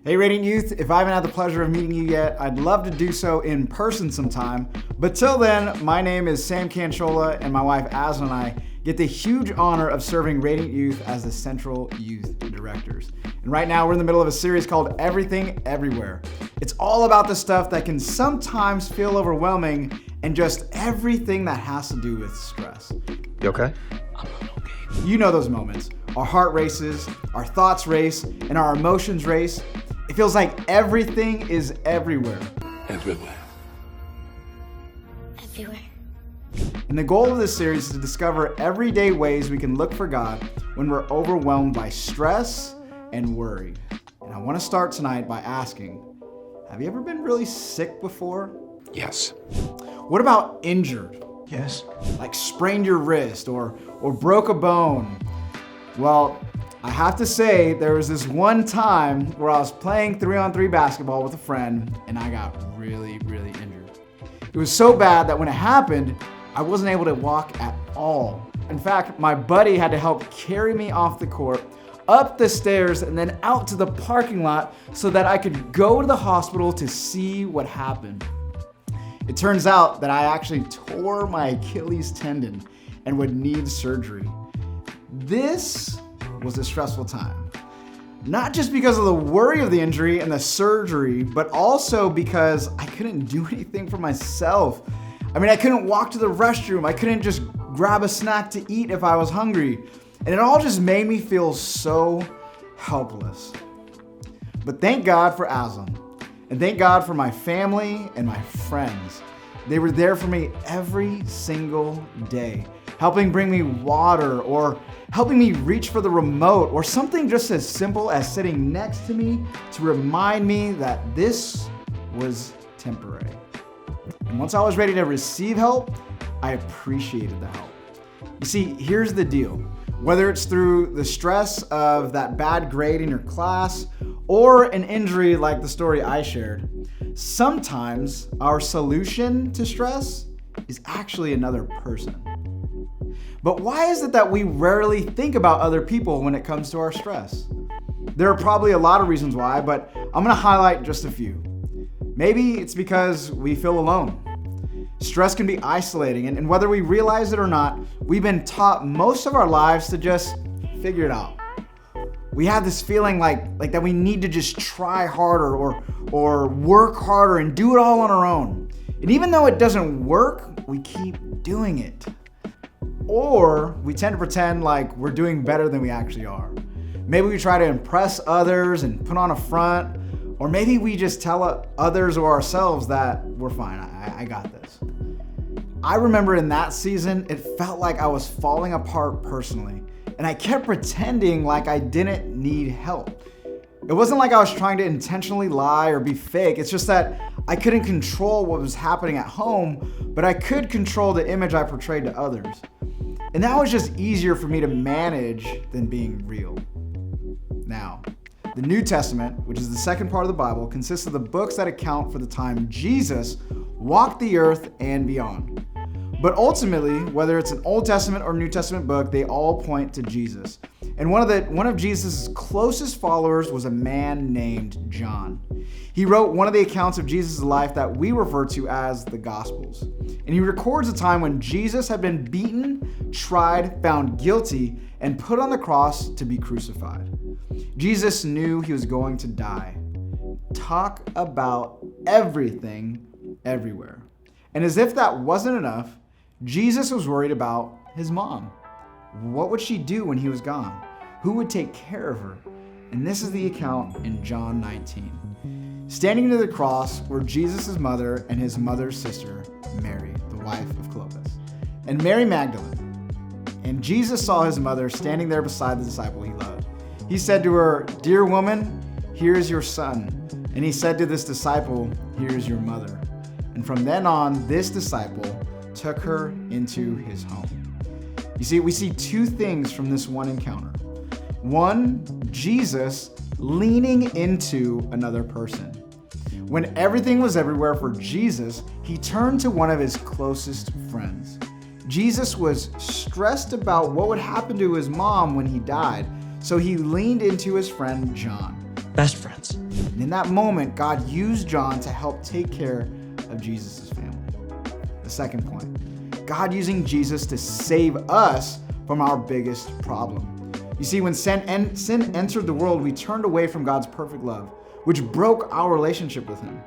Hey Radiant Youth, if I haven't had the pleasure of meeting you yet, I'd love to do so in person sometime. But till then, my name is Sam Canchola, and my wife Aslan and I get the huge honor of serving Radiant Youth as the Central Youth Directors. And right now we're in the middle of a series called Everything Everywhere. It's all about the stuff that can sometimes feel overwhelming and just everything that has to do with stress. You okay? You know those moments. Our heart races, our thoughts race, and our emotions race. It feels like everything is everywhere. Everywhere. Everywhere. And the goal of this series is to discover everyday ways we can look for God when we're overwhelmed by stress and worry. And I want to start tonight by asking, have you ever been really sick before? Yes. What about injured? Yes. Like sprained your wrist or broke a bone? Well, I have to say there was this one time where I was playing 3-on-3 basketball with a friend and I got really injured. It was so bad that when it happened, I wasn't able to walk at all. In fact, my buddy had to help carry me off the court, up the stairs, and then out to the parking lot so that I could go to the hospital to see what happened. It turns out that I actually tore my Achilles tendon and would need surgery. This was a stressful time. Not just because of the worry of the injury and the surgery, but also because I couldn't do anything for myself. I mean, I couldn't walk to the restroom. I couldn't just grab a snack to eat if I was hungry. And it all just made me feel so helpless. But thank God for Aslan. And thank God for my family and my friends. They were there for me every single day, helping bring me water or helping me reach for the remote or something just as simple as sitting next to me to remind me that this was temporary. And once I was ready to receive help, I appreciated the help. You see, here's the deal. Whether it's through the stress of that bad grade in your class or an injury like the story I shared, sometimes our solution to stress is actually another person. But why is it that we rarely think about other people when it comes to our stress? There are probably a lot of reasons why, but I'm gonna highlight just a few. Maybe it's because we feel alone. Stress can be isolating, and whether we realize it or not, we've been taught most of our lives to just figure it out. We have this feeling like that we need to just try harder or work harder and do it all on our own. And even though it doesn't work, we keep doing it. Or we tend to pretend like we're doing better than we actually are. Maybe we try to impress others and put on a front, or maybe we just tell others or ourselves that we're fine, I got this. I remember in that season, it felt like I was falling apart personally, and I kept pretending like I didn't need help. It wasn't like I was trying to intentionally lie or be fake, it's just that I couldn't control what was happening at home, but I could control the image I portrayed to others. And that was just easier for me to manage than being real. Now, the New Testament, which is the second part of the Bible, consists of the books that account for the time Jesus walked the earth and beyond. But ultimately, whether it's an Old Testament or New Testament book, they all point to Jesus. And one of Jesus' closest followers was a man named John. He wrote one of the accounts of Jesus' life that we refer to as the Gospels. And he records a time when Jesus had been beaten, tried, found guilty, and put on the cross to be crucified. Jesus knew he was going to die. Talk about everything, everywhere. And as if that wasn't enough, Jesus was worried about his mom. What would she do when he was gone? Who would take care of her? And this is the account in John 19. Standing near the cross were Jesus' mother and his mother's sister, Mary, the wife of Clopas, and Mary Magdalene. And Jesus saw his mother standing there beside the disciple he loved. He said to her, "Dear woman, here is your son." And he said to this disciple, "Here is your mother." And from then on, this disciple took her into his home. You see, we see two things from this one encounter. One, Jesus leaning into another person. When everything was everywhere for Jesus, he turned to one of his closest friends. Jesus was stressed about what would happen to his mom when he died, so he leaned into his friend John. Best friends. And in that moment, God used John to help take care of Jesus' family. The second point, God using Jesus to save us from our biggest problem. You see, when sin entered the world, we turned away from God's perfect love, which broke our relationship with him.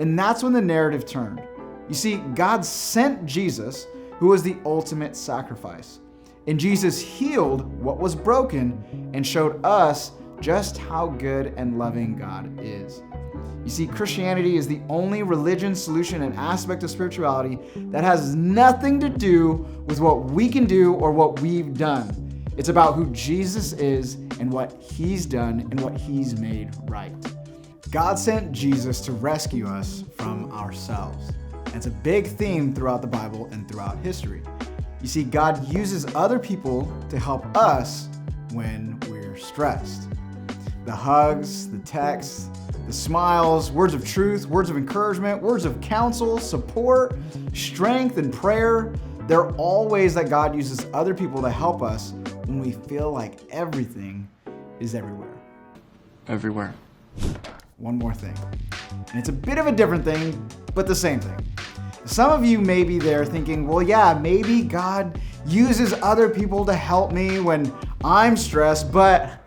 And that's when the narrative turned. You see, God sent Jesus, who was the ultimate sacrifice. And Jesus healed what was broken and showed us just how good and loving God is. You see, Christianity is the only religion, solution, and aspect of spirituality that has nothing to do with what we can do or what we've done. It's about who Jesus is and what he's done and what he's made right. God sent Jesus to rescue us from ourselves. It's a big theme throughout the Bible and throughout history. You see, God uses other people to help us when we're stressed. The hugs, the texts, the smiles, words of truth, words of encouragement, words of counsel, support, strength, and prayer, they're all ways that God uses other people to help us when we feel like everything is everywhere. Everywhere. One more thing. And it's a bit of a different thing, but the same thing. Some of you may be there thinking, well, yeah, maybe God uses other people to help me when I'm stressed, but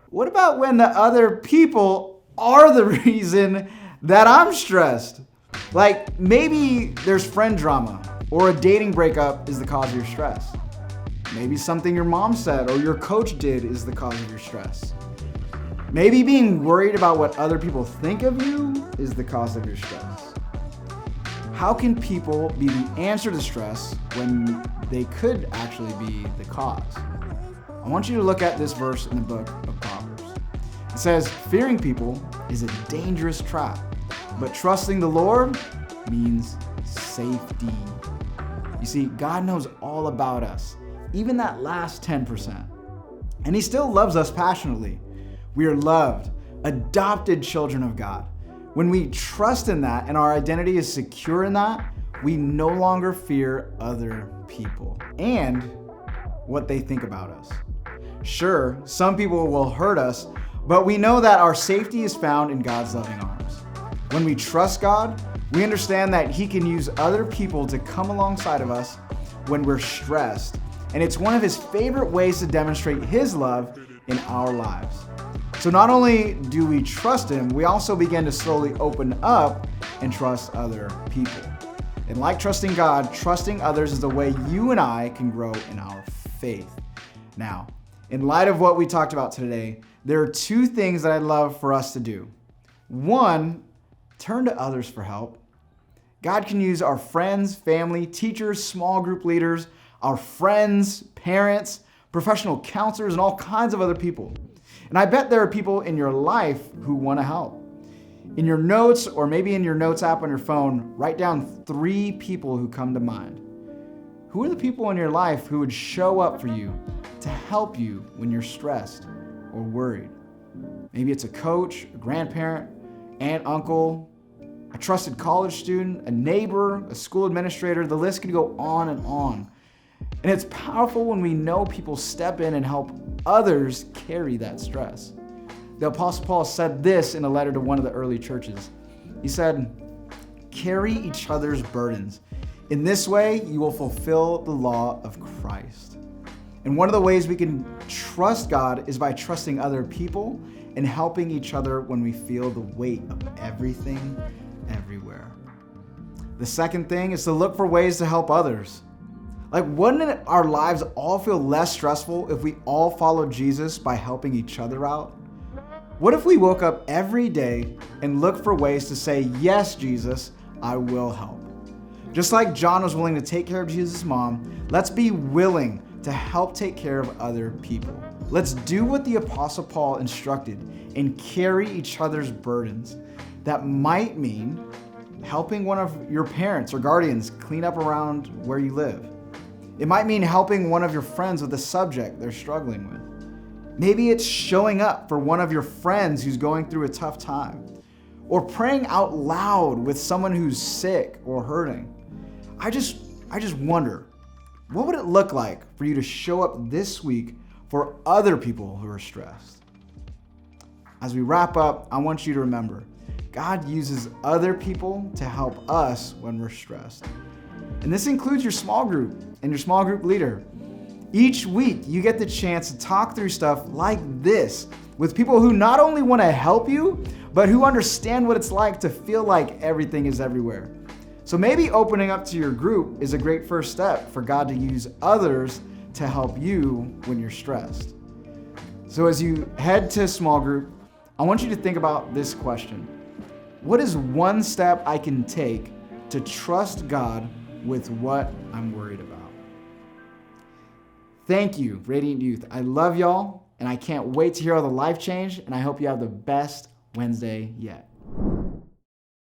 what about when the other people are the reason that I'm stressed? Like maybe there's friend drama or a dating breakup is the cause of your stress. Maybe something your mom said or your coach did is the cause of your stress. Maybe being worried about what other people think of you is the cause of your stress. How can people be the answer to stress when they could actually be the cause? I want you to look at this verse in the book of Proverbs. It says, fearing people is a dangerous trap, but trusting the Lord means safety. You see, God knows all about us, even that last 10%. And he still loves us passionately. We are loved, adopted children of God. When we trust in that and our identity is secure in that, we no longer fear other people and what they think about us. Sure, some people will hurt us, but we know that our safety is found in God's loving arms. When we trust God, we understand that he can use other people to come alongside of us when we're stressed. And it's one of his favorite ways to demonstrate his love in our lives. So not only do we trust him, we also begin to slowly open up and trust other people. And like trusting God, trusting others is the way you and I can grow in our faith. Now, in light of what we talked about today, there are two things that I'd love for us to do. One, turn to others for help. God can use our friends, family, teachers, small group leaders, our friends, parents, professional counselors, and all kinds of other people. And I bet there are people in your life who want to help. In your notes, or maybe in your notes app on your phone, write down 3 people who come to mind. Who are the people in your life who would show up for you to help you when you're stressed or worried? Maybe it's a coach, a grandparent, aunt, uncle, a trusted college student, a neighbor, a school administrator. The list could go on and on. And it's powerful when we know people step in and help others carry that stress. The Apostle Paul said this in a letter to one of the early churches. He said, carry each other's burdens. In this way, you will fulfill the law of Christ. And one of the ways we can trust God is by trusting other people and helping each other when we feel the weight of everything, everywhere. The second thing is to look for ways to help others. Like, wouldn't our lives all feel less stressful if we all followed Jesus by helping each other out? What if we woke up every day and looked for ways to say, yes, Jesus, I will help? Just like John was willing to take care of Jesus' mom, let's be willing to help take care of other people. Let's do what the Apostle Paul instructed and carry each other's burdens. That might mean helping one of your parents or guardians clean up around where you live. It might mean helping one of your friends with a subject they're struggling with. Maybe it's showing up for one of your friends who's going through a tough time, or praying out loud with someone who's sick or hurting. I just wonder, What would it look like for you to show up this week for other people who are stressed? As we wrap up, I want you to remember, God uses other people to help us when we're stressed. And this includes your small group and your small group leader. Each week, you get the chance to talk through stuff like this with people who not only want to help you, but who understand what it's like to feel like everything is everywhere. So maybe opening up to your group is a great first step for God to use others to help you when you're stressed. So as you head to a small group, I want you to think about this question. What is one step I can take to trust God with what I'm worried about? Thank you, Radiant Youth. I love y'all, and I can't wait to hear all the life change, and I hope you have the best Wednesday yet.